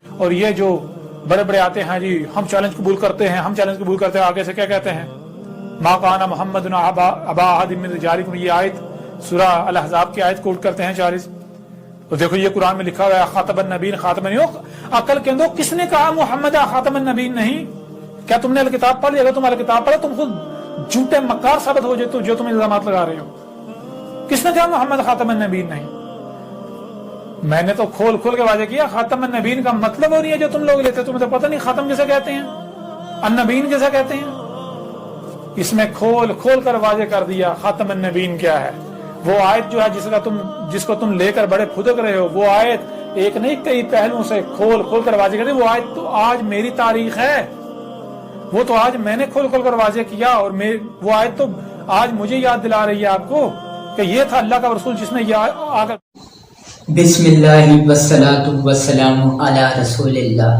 اور یہ جو بڑے بڑے آتے ہیں جی ہم چیلنج قبول کرتے ہیں، ہم چیلنج قبول کرتے ہیں، آگے سے کیا کہتے ہیں؟ ما کان محمد ابا احد من رجالکم، یہ آیت سورہ الاحزاب کی آیت کوٹ کرتے ہیں 40۔ تو دیکھو یہ قرآن میں لکھا ہوا ہے خاتم النبیین، خاتم النبیین۔ عقل کے اندر کس نے کہا محمد خاتم النبیین نہیں؟ کیا تم نے الکتاب پڑھ لی؟ اگر تم الکتاب پڑھے تم خود جھوٹے مکار ثابت ہو جائے جو تم الزامات لگا رہے ہو۔ کس نے کہا محمد خاتم النبیین نہیں؟ میں نے تو کھول کھول کے واضح کیا خاتم النبیین کا مطلب وہ نہیں ہے جو تم لوگ لیتے، تمہیں تو پتہ نہیں خاتم کیسے کہتے ہیں، النبیین کیسے کہتے ہیں۔ اس میں کھول کھول کر واضح کر دیا خاتم النبیین کیا ہے۔ وہ آیت جو ہے جس کو تم لے کر بڑے پھدک رہے ہو، وہ آیت ایک نہیں کئی پہلوؤں سے کھول کھول کر واضح کر دی۔ وہ آیت تو آج میری تاریخ ہے، وہ تو آج میں نے کھول کھول کر واضح کیا، اور وہ آیت تو آج مجھے یاد دلا رہی ہے آپ کو کہ یہ تھا اللہ کا رسول جس نے آ کر بسم اللہ والصلاۃ والسلام علی رسول اللہ۔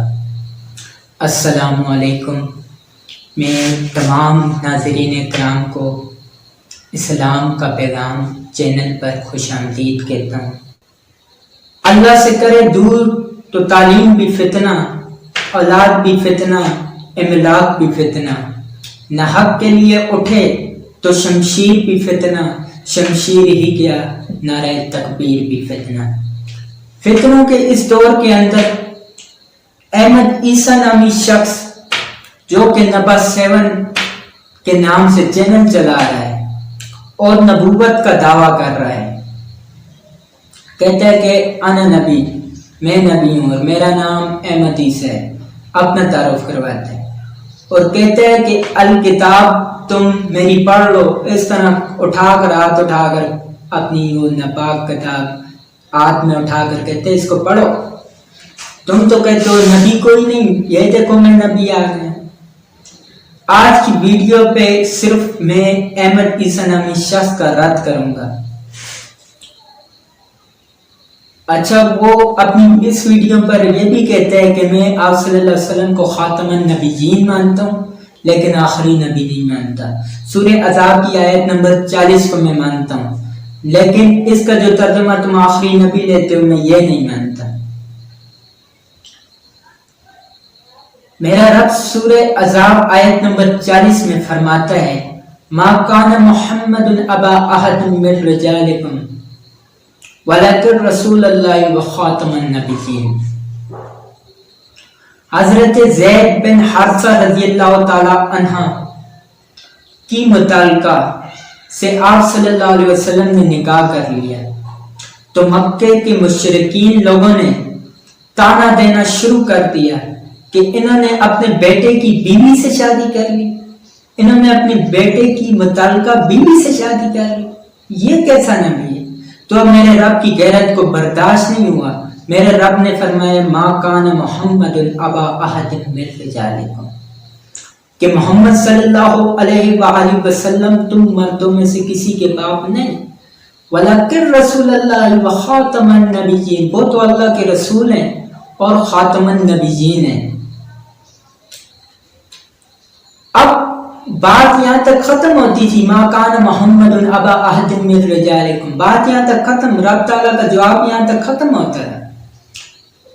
السلام علیکم۔ میں تمام ناظرین کرام کو اسلام کا پیغام چینل پر خوش آمدید کہتا ہوں۔ اللہ سے کرے دور تو تعلیم بھی فتنہ، اولاد بھی فتنہ، املاک بھی فتنہ، نہ حق کے لیے اٹھے تو شمشیر بھی فتنہ، شمشیر ہی کیا نعرہ تکبیر بھی فتنہ۔ فتنوں کے اس دور کے اندر احمد عیسیٰ نامی شخص جو کہ نبا 7 کے نام سے چینل چلا رہا ہے اور نبوت کا دعویٰ کر رہا ہے، کہتا ہے کہ انا نبی، میں نبی ہوں اور میرا نام احمد عیسیٰ ہے، اپنا تعارف کرواتا ہے اور کہتا ہے کہ الکتاب تم میری پڑھ لو۔ اس طرح ہاتھ اٹھا کر اپنی وہ ناپاک کتاب ہاتھ میں اٹھا کر کہتے ہیں اس کو پڑھو۔ تم تو کہتے ہو نبی کوئی نہیں، یہ دیکھو میں نبی آ گیا۔ آج کی ویڈیو پہ صرف میں احمد عیسیٰ نامی شخص کا رد کروں گا۔ اچھا، وہ اپنی اس ویڈیو پر یہ بھی کہتا ہے کہ میں آپ صلی اللہ علیہ وسلم کو خاتم النبیین مانتا ہوں لیکن آخری نبی نہیں مانتا۔ سورہ احزاب کی آیت نمبر 40 کو میں مانتا ہوں لیکن اس کا جو ترجمہ تم آخری نبی لیتے ہو میں یہ نہیں مانتا۔ میرا رب سورہ احزاب آیت نمبر 40 میں فرماتا ہے ما کان محمد ابا احد من رجالکم ولکن رسول اللہ و خاتم النبیین۔ حضرت زید بن حارثہ رضی اللہ تعالی عنہ کی متعلقہ سے آپ صلی اللہ علیہ وسلم نے نکاح کر لیا تو مکے کے مشرکین لوگوں نے تانا دینا شروع کر دیا کہ انہوں نے اپنے بیٹے کی بیوی سے شادی کر لی، انہوں نے اپنے بیٹے کی متعلقہ بیوی سے شادی کر لی، یہ کیسا نبی ہے؟ تو اب میرے رب کی غیرت کو برداشت نہیں ہوا، میرے رب نے فرمایا ما کان محمد ابا احد من رجالکم، کہ محمد صلی اللہ علیہ وآلہ وسلم تم مردوں میں سے کسی کے باپ نہیں، ولکن رسول اللہ و خاتم النبیین، وہ تو اللہ کے رسول ہیں اور خاتم النبیین ہیں۔ اب بات یہاں تک ختم ہوتی تھی ما کان محمد ابا احد من رجالکم، بات یہاں تک ختم، رب تعالیٰ کا جواب یہاں تک ختم ہوتا ہے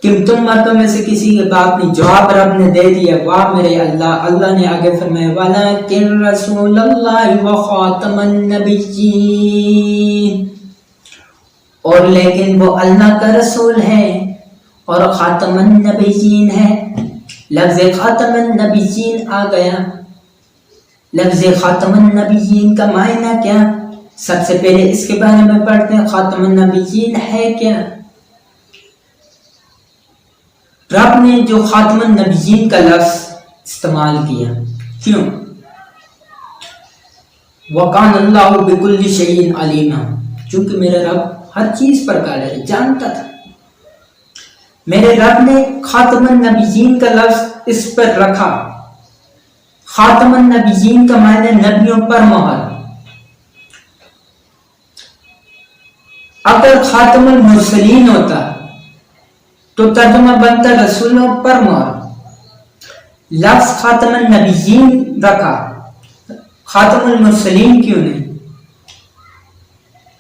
کہ تم مردوں میں سے کسی کے باپ نہیں، جواب رب نے دے دیا۔ واہ میرے اللہ، اللہ نے آگے فرمایا وَلَكِنْ رَسُولَ اللَّهِ وَخَاتَمَ النَّبِيِّينَ، اور لیکن وہ اللہ کا رسول ہے اور خاتم النبیین ہے۔ لفظ خاتم النبیین آ گیا۔ لفظ خاتم النبیین کا معنی کیا؟ سب سے پہلے اس کے بارے میں پڑھتے ہیں، خاتم النبیین ہے کیا؟ رب نے جو خاتم النبیین کا لفظ استعمال کیا، کیوں؟ وَقَانَ اللَّهُ بِكُلِّ شَيْءٍ عَلِيمًا، چونکہ میرا رب ہر چیز پر قادر ہے، جانتا تھا۔ میرے رب نے خاتم النبیین کا لفظ اس پر رکھا۔ خاتم النبیین کا معنی نبیوں پر مہر، اگر خاتم المرسلین ہوتا تو ترجمہ بنتا رسولوں پر مہر۔ لفظ خاتم النبیین رکھا، خاتم المرسلین کیوں نہیں؟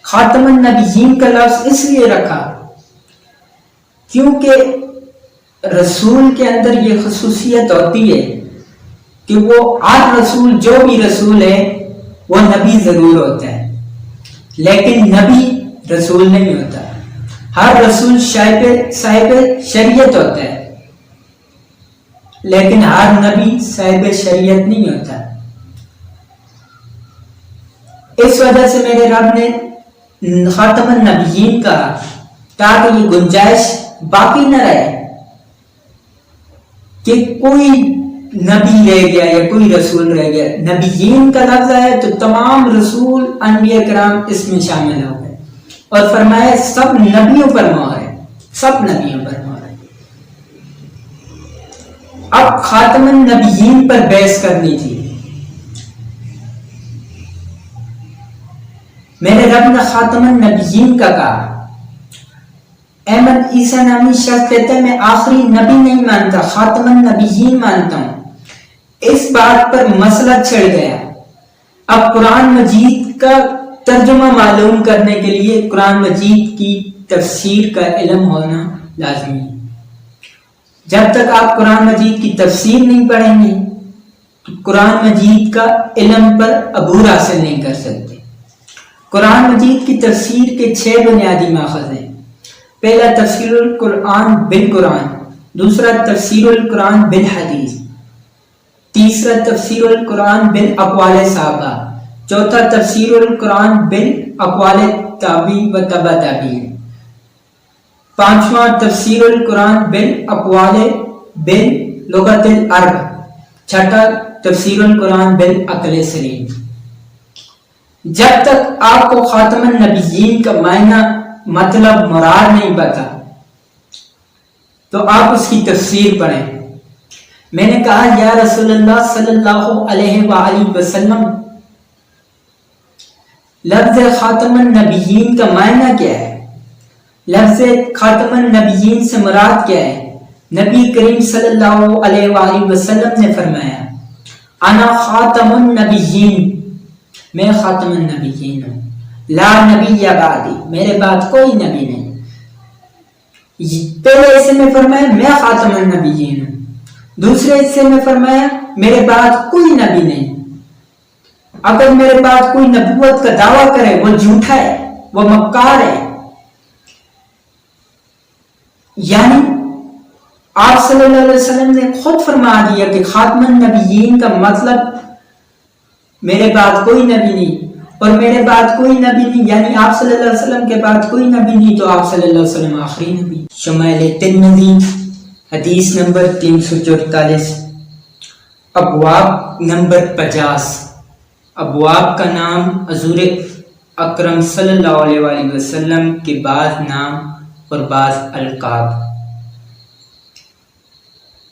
خاتم النبیین کا لفظ اس لیے رکھا کیونکہ رسول کے اندر یہ خصوصیت ہوتی ہے کہ وہ ہر رسول، جو بھی رسول ہے وہ نبی ضرور ہوتا ہے، لیکن نبی رسول نہیں ہوتا۔ ہر رسول صاحب شریعت ہوتا ہے، لیکن ہر نبی صاحب شریعت نہیں ہوتا۔ اس وجہ سے میرے رب نے خاتم النبیین کہا تاکہ یہ گنجائش باقی نہ رہے کہ کوئی نبی رہ گیا یا کوئی رسول رہ گیا۔ نبیین کا لفظ ہے تو تمام رسول انبیاء کرام اس میں شامل ہو گئے، اور فرمایا سب نبیوں پر مہر ہے، سب نبیوں پر مہر ہے۔ اب خاتم النبیین پر بحث کرنی تھی۔ میرے رب نے خاتم النبیین کا کہا۔ احمد عیسیٰ نامی شخص کہتا ہے میں آخری نبی نہیں مانتا، خاتم النبیین مانتا ہوں۔ اس بات پر مسئلہ چھڑ گیا۔ اب قرآن مجید کا ترجمہ معلوم کرنے کے لیے قرآن مجید کی تفسیر کا علم ہونا لازمی ہے۔ جب تک آپ قرآن مجید کی تفسیر نہیں پڑھیں گے تو قرآن مجید کا علم پر عبور حاصل نہیں کر سکتے۔ قرآن مجید کی تفسیر کے 6 بنیادی ماخذ ہیں۔ پہلا تفسیر القرآن بالقرآن، دوسرا تفسیر القرآن بالحدیث، تیسرا تفسیر القرآن بالاقوال صحابہ، چوتھا تفسیر القرآن بالاقوال تابعی و تبع تابعین، پانچواں تفسیر القرآن بالاقوال باللغت العرب، چھٹا تفسیر القرآن بالعقل سلیم۔ جب تک آپ کو خاتم النبیین کا معنی مطلب مراد نہیں پتا تو آپ اس کی تفسیر پڑھیں۔ میں نے کہا یا رسول اللہ صلی اللہ علیہ وآلہ وسلم، لفظ خاتم النبیین کا معنی کیا ہے؟ لفظ خاتم النبیین سے مراد کیا ہے؟ نبی کریم صلی اللہ علیہ وآلہ وسلم نے فرمایا انا خاتم النبیین، میں خاتم النبیین ہوں، لا نبی بعدی، میرے بعد کوئی نبی نہیں۔ پہلے حصے میں فرمایا میں خاتم النبیین ہوں، دوسرے حصے میں فرمایا میرے بعد کوئی نبی نہیں۔ اگر میرے بعد کوئی نبوت کا دعویٰ کرے وہ جھوٹا ہے، وہ مکار ہے۔ یعنی آپ صلی اللہ علیہ وسلم نے خود فرما دیا کہ خاتم النبیین کا مطلب میرے بعد کوئی نبی نہیں، اور میرے بعد کوئی نبی نہیں یعنی آپ صلی اللہ علیہ وسلم کے بعد کوئی نبی نہیں تو آپ صلی اللہ علیہ وسلم آخری نبی۔ شمائل ترمذی حدیث نمبر 344، ابواب نمبر 50۔ ابواب کا نام حضور اکرم صلی اللہ علیہ وآلہ وسلم کے بعض نام اور بعض القاب۔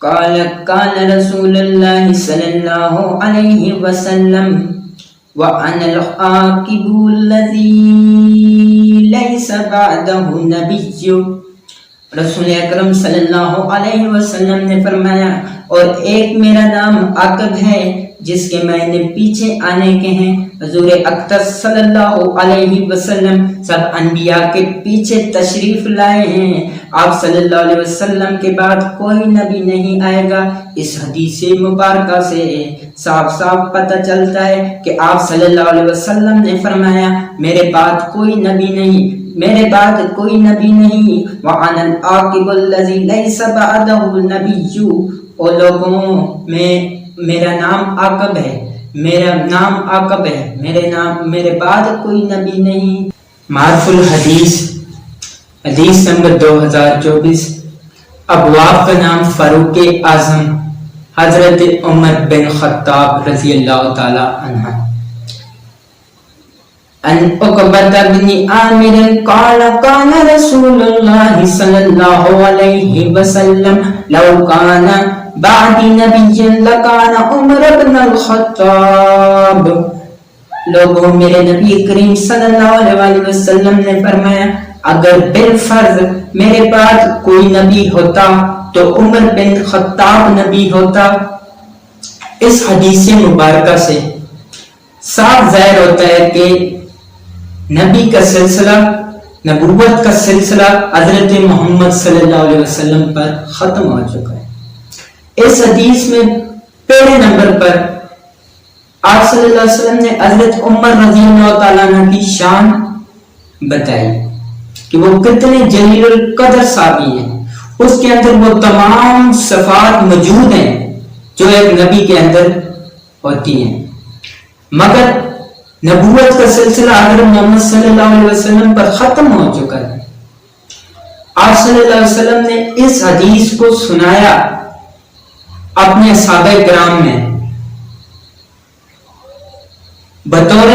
قال كان رسول الله صلى الله عليه وسلم وأنا العاقب الذي ليس بعده نبي۔ رسول اکرم صلی اللہ علیہ وسلم نے فرمایا اور ایک میرا نام عاقب ہے جس کے معنی پیچھے آنے کے ہیں۔ حضور اقدس صلی اللہ علیہ وسلم سب انبیاء کے پیچھے تشریف لائے ہیں، آپ صلی اللہ علیہ وسلم کے بعد کوئی نبی نہیں آئے گا۔ اس حدیث مبارکہ سے صاف صاف پتہ چلتا ہے کہ آپ صلی اللہ علیہ وسلم نے فرمایا میرے بعد کوئی نبی نہیں، میرے بعد کوئی نبی نہیں۔ وَأَنَا الْعَاقِبُ الَّذِي لَيْسَ بَعْدَهُ نَبِيٌّ، او لوگوں میں میرا نام عاقب ہے، میرا نام عاقب ہے، میرے بعد کوئی نبی نہیں۔ معرف الحدیث حدیث نمبر 2024۔ ابواب کا نام فاروق اعظم حضرت عمر بن خطاب رضی اللہ تعالی عنہ۔ عن عقبہ بن عامر قال كان رسول الله صلی اللہ علیہ وسلم لو كان بعد نبی لكان عمر بن الخطاب۔ لوگوں میرے نبی کریم صلی اللہ علیہ وسلم نے فرمایا اگر بالفرض میرے بعد کوئی نبی ہوتا تو عمر بن خطاب نبی ہوتا۔ اس حدیث مبارکہ سے صاف ظاہر ہوتا ہے کہ نبی کا سلسلہ نبوت کا سلسلہ حضرت محمد صلی اللہ علیہ وسلم پر ختم ہو چکا ہے۔ اس حدیث میں پہلے نمبر پر آپ صلی اللہ علیہ وسلم نے حضرت عمر رضی اللہ تعالیٰ عنہ کی شان بتائی کہ وہ کتنے جلیل القدر صحابی ہیں، اس کے اندر وہ تمام صفات موجود ہیں جو ایک نبی کے اندر ہوتی ہیں، مگر نبوت کا سلسلہ حضرت محمد صلی اللہ علیہ وسلم پر ختم ہو چکا ہے۔ آپ صلی اللہ علیہ وسلم نے اس حدیث کو سنایا اپنے صحابہ کرام میں بطور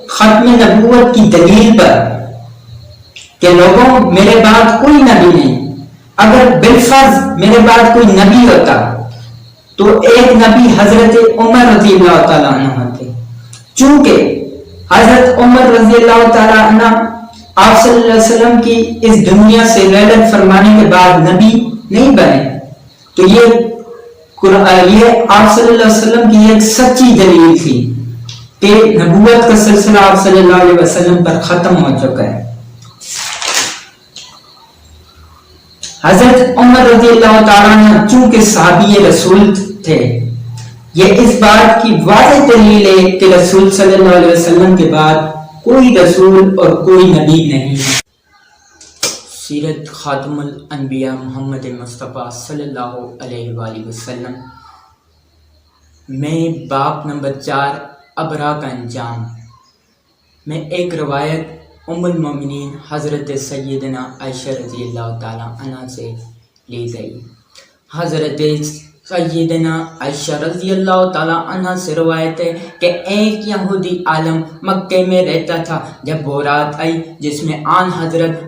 ختم نبوت کی دلیل پر کہ لوگوں میرے بعد کوئی نبی نہیں، اگر بالفرض میرے بعد کوئی نبی ہوتا تو ایک نبی حضرت عمر رضی اللہ تعالیٰ عنہ ہوتے، چونکہ حضرت عمر رضی اللہ تعالیٰ عنہ آپ صلی اللہ علیہ وسلم کی اس دنیا سے رحلت فرمانے کے بعد نبی نہیں بنے، تو یہ آپ صلی اللہ علیہ وسلم کی ایک سچی دلیل تھی کہ نبوت کا سلسلہ آپ صلی اللہ علیہ وسلم پر ختم ہو چکا ہے۔ حضرت عمر رضی اللہ تعالیٰ عنہ چونکہ صحابی رسول تھے، یہ اس بات کی واضح دلیل ہے کہ رسول صلی اللہ علیہ وسلم کے بعد کوئی رسول اور کوئی نبی نہیں۔ سیرت خاتم الانبیاء محمد مصطفیٰ صلی اللہ علیہ وآلہ وسلم میں باب نمبر 4 ابرا کا انجام میں ایک روایت ام المومنین حضرت سیدنا عائشہ رضی اللہ تعالیٰ عنہ سے لی گئی۔ حضرت سیدنا عائشہ رضی اللہ تعالیٰ عنہ سے روایت ہے کہ ایک یہودی عالم مکے میں رہتا تھا، جب وہ رات آئی جس میں آن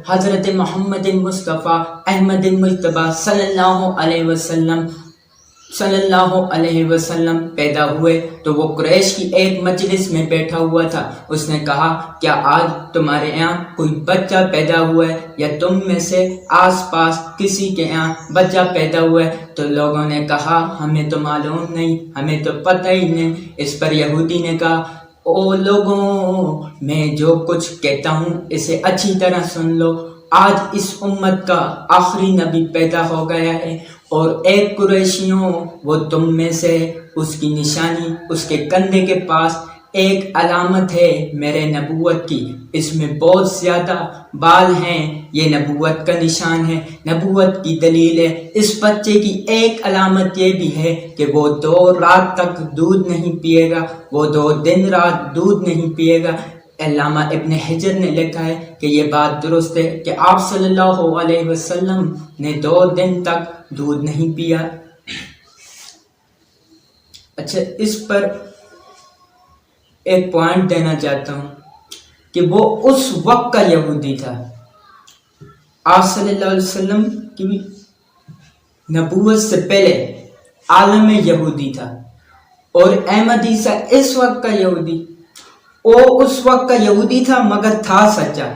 حضرت محمد مصطفیٰ احمد مجتبیٰ صلی اللہ علیہ وسلم پیدا ہوئے تو وہ قریش کی ایک مجلس میں بیٹھا ہوا تھا۔ اس نے کہا، کیا آج تمہارے یہاں کوئی بچہ پیدا ہوا ہے یا تم میں سے آس پاس کسی کے یہاں بچہ پیدا ہوا ہے؟ تو لوگوں نے کہا، ہمیں تو معلوم نہیں، ہمیں تو پتہ ہی نہیں۔ اس پر یہودی نے کہا، او لوگوں، میں جو کچھ کہتا ہوں اسے اچھی طرح سن لو، آج اس امت کا آخری نبی پیدا ہو گیا ہے، اور ایک قریشیوں وہ تم میں سے، اس کی نشانی اس کے کندھے کے پاس ایک علامت ہے میرے نبوت کی، اس میں بہت زیادہ بال ہیں، یہ نبوت کا نشان ہے، نبوت کی دلیل ہے۔ اس بچے کی ایک علامت یہ بھی ہے کہ وہ 2 رات تک دودھ نہیں پیے گا، وہ 2 دن رات دودھ نہیں پیے گا۔ علامہ ابن حجر نے لکھا ہے کہ یہ بات درست ہے کہ آپ صلی اللہ علیہ وسلم نے 2 دن تک دودھ نہیں پیا۔ اچھا، اس پر ایک پوائنٹ دینا چاہتا ہوں کہ وہ اس وقت کا یہودی تھا، آپ صلی اللہ علیہ وسلم کی نبوت سے پہلے عالم یہودی تھا، اور احمد عیسیٰ اس وقت کا یہودی، وہ اس وقت کا یہودی تھا مگر تھا سچا۔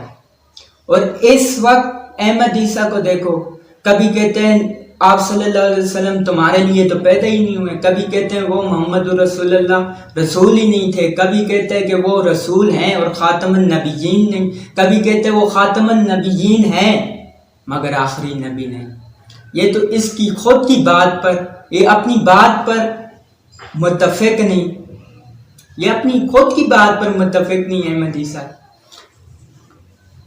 اور اس وقت احمد عیسیٰ کو دیکھو، کبھی کہتے ہیں آپ صلی اللہ علیہ وسلم تمہارے لیے تو پیدا ہی نہیں ہوئے، کبھی کہتے ہیں وہ محمد رسول اللہ رسول ہی نہیں تھے، کبھی کہتے ہیں کہ وہ رسول ہیں اور خاتم النبیین نہیں، کبھی کہتے ہیں وہ خاتم النبیین ہیں مگر آخری نبی نہیں۔ یہ تو اس کی خود کی بات پر، یہ اپنی بات پر متفق نہیں، یہ اپنی خود کی بات پر متفق نہیں احمد عیسیٰ۔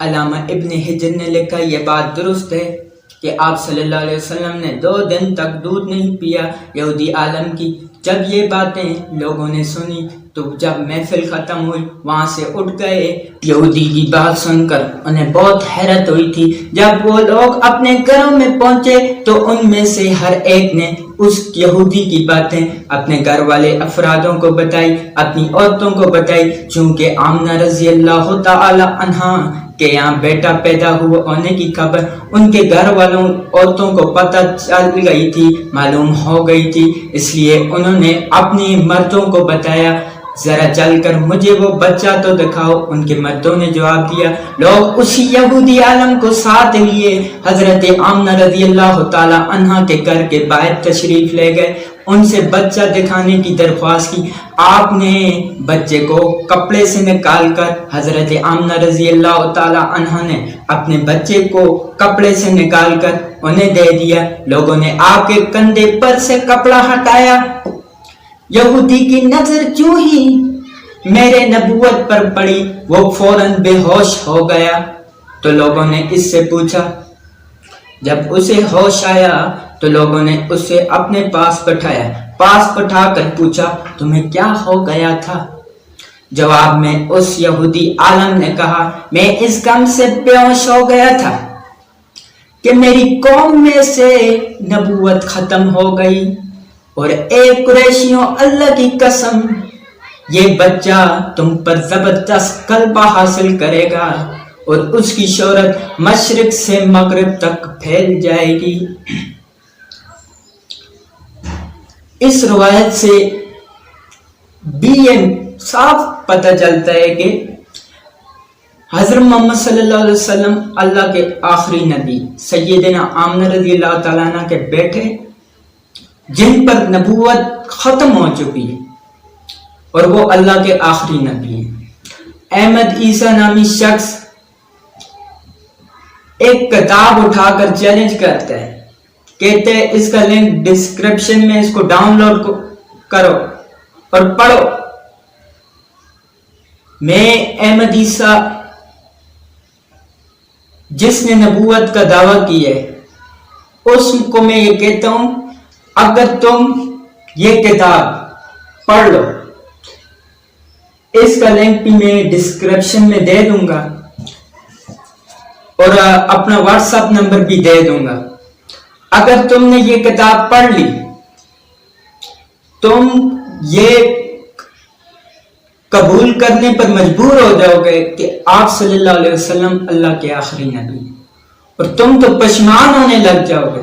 علامہ ابن حجر نے لکھا، یہ بات درست ہے کہ آپ صلی اللہ علیہ وسلم نے 2 دن تک دودھ نہیں پیا، یہودی عالم کی۔ جب یہ باتیں لوگوں نے سنی تو جب محفل ختم ہوئی وہاں سے اٹھ گئے۔ یہودی کی بات سن کر انہیں بہت حیرت ہوئی تھی۔ جب وہ لوگ اپنے گھروں میں پہنچے تو ان میں سے ہر ایک نے اس یہودی کی باتیں اپنے گھر والے افرادوں کو بتائی، اپنی عورتوں کو بتائی، چونکہ آمنہ رضی اللہ تعالی عنہا کہ یہاں بیٹا پیدا ہونے کی خبر ان کے گھر والوں عورتوں کو پتہ چل گئی تھی، معلوم ہو گئی تھی، اس لیے انہوں نے اپنے مردوں کو بتایا، ذرا چل کر مجھے وہ بچہ تو دکھاؤ۔ ان کے مردوں نے جواب دیا۔ لوگ اسی یہودی عالم کو ساتھ لیے حضرت آمنہ رضی اللہ تعالی عنہا کے گھر کے باہر تشریف لے گئے۔ ان سے بچہ دکھانے کی درخواست کی. آپ نے بچے کو کپڑے سے نکال کر حضرت آمنہ رضی اللہ تعالی عنہ نے اپنے بچے کو کپڑے سے نکال کر انہیں دے دیا. لوگوں نے آپ کے کندھے پر سے کپڑا ہٹایا. یہودی کی نظر جو ہی میرے نبوت پر پڑی وہ فوراً بے ہوش ہو گیا. تو لوگوں نے اس سے پوچھا. جب اسے ہوش آیا تو لوگوں نے اسے اپنے پاس بٹھا کر پوچھا تمہیں کیا ہو گیا تھا؟ جواب میں اس یہودی عالم نے کہا میں اس غم سے بے ہوش ہو گیا تھا کہ میری قوم میں سے نبوت ختم ہو گئی، اور اے قریشیوں اللہ کی قسم یہ بچہ تم پر زبردست غلبہ حاصل کرے گا اور اس کی شہرت مشرق سے مغرب تک پھیل جائے گی. اس روایت سے بھی یہ صاف پتہ چلتا ہے کہ حضرت محمد صلی اللہ علیہ وسلم اللہ کے آخری نبی سیدنا آمنہ رضی اللہ تعالیٰ عنہ کے بیٹے جن پر نبوت ختم ہو چکی ہے اور وہ اللہ کے آخری نبی ہیں. احمد عیسیٰ نامی شخص ایک کتاب اٹھا کر چیلنج کرتا ہے، کہتے ہیں اس کا لنک ڈسکرپشن میں، اس کو ڈاؤن لوڈ کرو اور پڑھو. میں احمد عیسیٰ جس نے نبوت کا دعویٰ کیا ہے اس کو میں یہ کہتا ہوں اگر تم یہ کتاب پڑھ لو، اس کا لنک بھی میں ڈسکرپشن میں دے دوں گا اور اپنا واٹس ایپ نمبر بھی دے دوں گا. اگر تم نے یہ کتاب پڑھ لی تم یہ قبول کرنے پر مجبور ہو جاؤ گے کہ آپ صلی اللہ علیہ وسلم اللہ کے آخری نبی، اور تم تو پشیمان ہونے لگ جاؤ گے،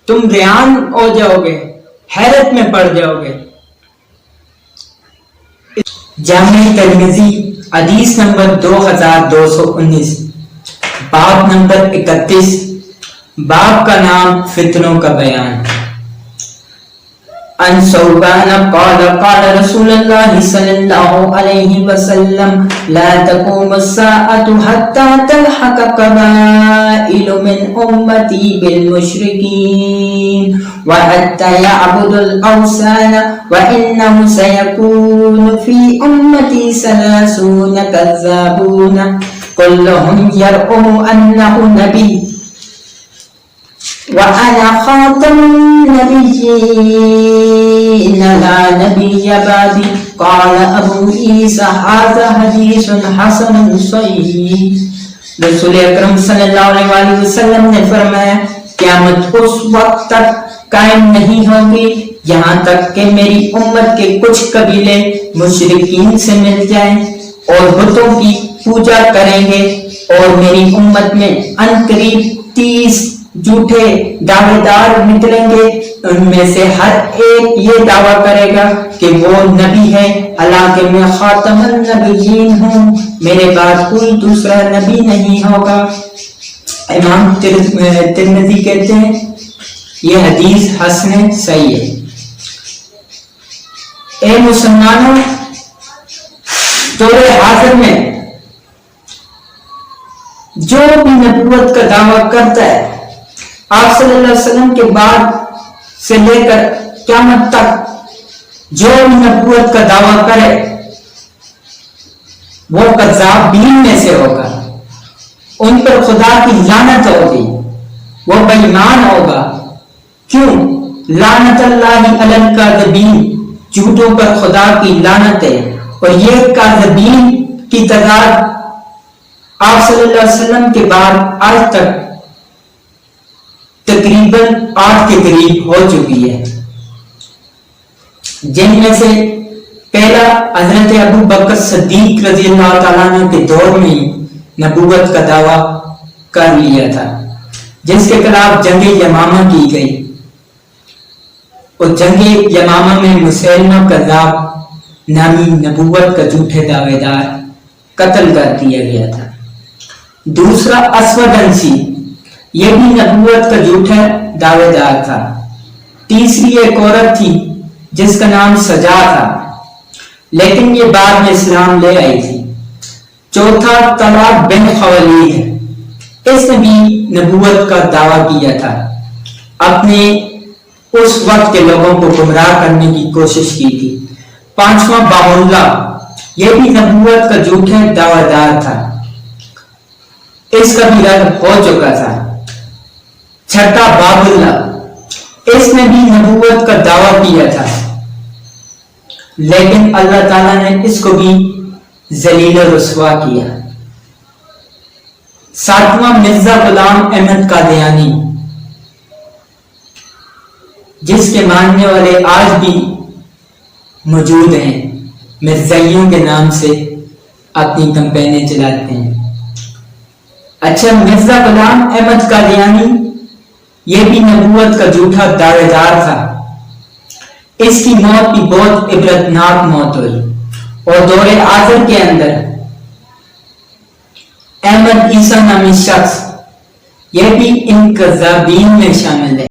تم ریان ہو جاؤ گے، حیرت میں پڑ جاؤ گے. جامع ترمذی حدیث نمبر 2219 باب نمبر 31. باب کا نام فتنوں کا بیان. عن ثوبان قال قال رسول الله صلى الله عليه وسلم لا تقوم الساعة حتى تلحق قبائل من أمتي بالمشركين وحتى يعبد الأوثان وإنه سيكون في أمتي 30 كذابون كلهم يرؤم أنه نبي وأنا خاتم النبيين لا نبي بعدي. قال أبو عيسى هذا حديث حسن صحيح. رسول اکرم صلی اللہ علیہ وسلم نے فرمایا قیامت اس وقت تک قائم نہیں ہوگی یہاں تک کہ میری امت کے کچھ قبیلے مشرکین سے مل جائیں اور بتوں کی پوجا کریں گے، اور میری امت میں عنقریب 30 جھوٹے دعوے دار نکلیں گے. ان میں سے ہر ایک یہ دعویٰ کرے گا کہ وہ نبی ہے، حالانکہ میں خاتم النبیین ہوں، میرے بعد کوئی دوسرا نبی نہیں ہوگا. امام ترمذی کہتے ہیں یہ حدیث حسن صحیح ہے. اے مسلمانوں، دور حاضر میں جو بھی نبوت کا دعویٰ کرتا ہے آپ صلی اللہ علیہ وسلم کے بعد سے لے کر قیامت تک جو بھی نبوت کا دعویٰ کرے وہ کذابین میں سے ہوگا، ان پر خدا کی لعنت ہوگی، وہ بے ایمان ہوگا. کیوں؟ لعنت اللہ علی الکاذبین، جھوٹوں پر خدا کی لعنت ہے. اور یہ کاذبین کی تعداد آپ صلی اللہ علیہ وسلم کے بعد آج تک تقریباً 8 کے قریب ہو چکی ہے، جن میں سے پہلا حضرت ابو بکر صدیق رضی اللہ تعالیٰ عنہ کے دور میں نبوت کا دعویٰ کر لیا تھا، جس کے خلاف جنگ یمامہ کی گئی، اور جنگ یمامہ میں مسیلمہ کذاب نامی نبوت کا جھوٹے دعوے دار قتل کر دیا گیا تھا. دوسرا اسود انسی، یہ بھی نبوت کا جھوٹا دعوے دار تھا. تیسری ایک عورت تھی جس کا نام سجا تھا، لیکن یہ بعد میں اسلام لے آئی تھی۔ چوتھا طلحہ بن خویلد ہے، اس نے بھی نبوت کا دعویٰ کیا تھا، اپنے اس وقت کے لوگوں کو گمراہ کرنے کی کوشش کی تھی۔ پانچواں باؤلہ، یہ بھی نبوت کا جھوٹا دعویٰ دار تھا، اس کا بھی رد ہو چکا تھا۔ چھٹا باب اللہ، اس نے بھی نبوت کا دعویٰ کیا تھا، لیکن اللہ تعالیٰ نے اس کو بھی ذلیل و رسوا کیا۔ ساتواں مرزا غلام احمد قادیانی، جس کے ماننے والے آج بھی موجود ہیں، مرزائیوں کے نام سے اپنی کمپینیں چلاتے ہیں۔ اچھا، مرزا غلام احمد قادیانی یہ بھی نبوت کا جھوٹا دعوے دار تھا، اس کی موت بھی بہت عبرتناک موت ہوئی، اور دور آخر کے اندر احمد عیسیٰ نامی شخص یہ بھی ان کذابین میں شامل ہے۔